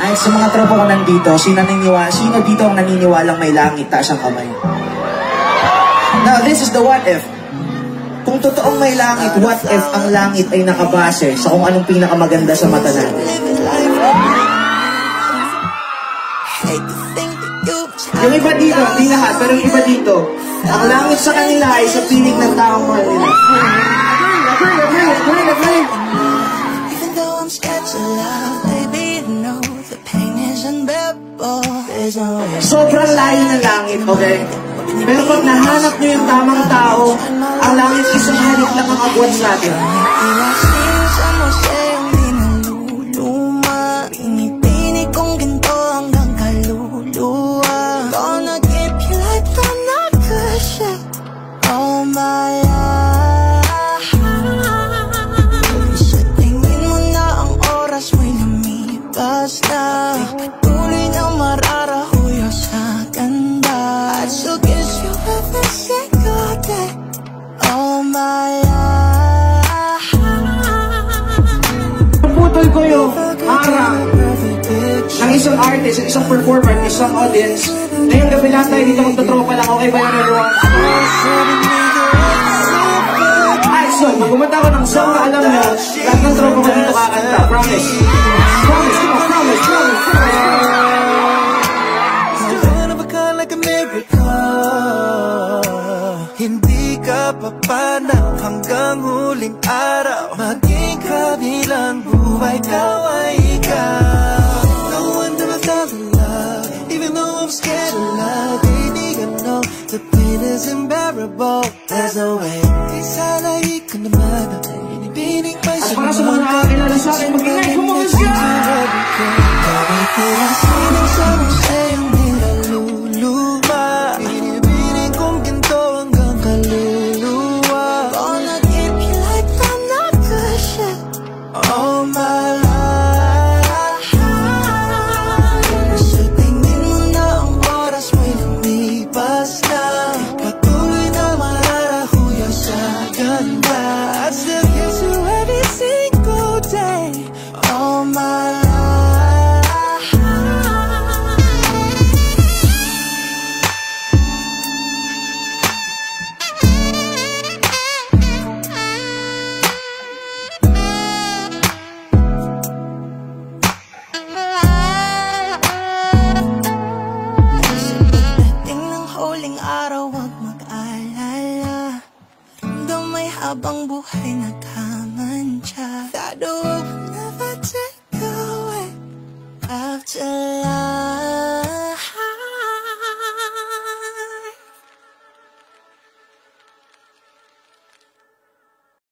Ay, sa mga tropa ko nandito, sino dito ang naniniwalang may langit, taas ang kamay? Now, this is the what if. Kung totoong may langit, what if ang langit ay nakabase sa kung anong pinakamaganda sa mata natin? Yung iba dito, di lahat, pero yung iba dito, ang langit sa kanila ay sa piling ng taong mahal nila. Sobrang layo ng langit, okay? Pero pag nahanap nyo yung tamang tao, ang langit isang halik lang ang agwat sa atin. Ko yung araw ng isang artist, isang performer, isang audience. Ngayong gabi lang tayo dito magtatropa lang. Okay ba yun, everyone? Ay, so, pag kumanta ko ng song na alam nyo, lahat ng tropa ko dito kakanta. Promise. Promise, come on, promise, promise, promise. Like a miracle. Hindi ka papanaw hanggang huling araw. Maging kabilang buhay, ikaw ay ikaw. No wonder I fell in love, even though I'm scared of love. Baby, I know the pain is unbearable. There's no way. Isalay ko naman ang inibinig pa sa mga. At para sa mga nakakilala sa akin, mag-ingay, kumakas ka! Gawin ko ang sinang sa museyong nilaluluma. Binibining kong ginto hanggang kaluluwa. Gonna keep you like I'm not good shit all my life. So tingin mo na ang oras mo'y lumipas na. Patuloy na malalahuya sa ganda. I still kiss you every single day all my life. Habang buhay nagkamantya, that will never take away after life.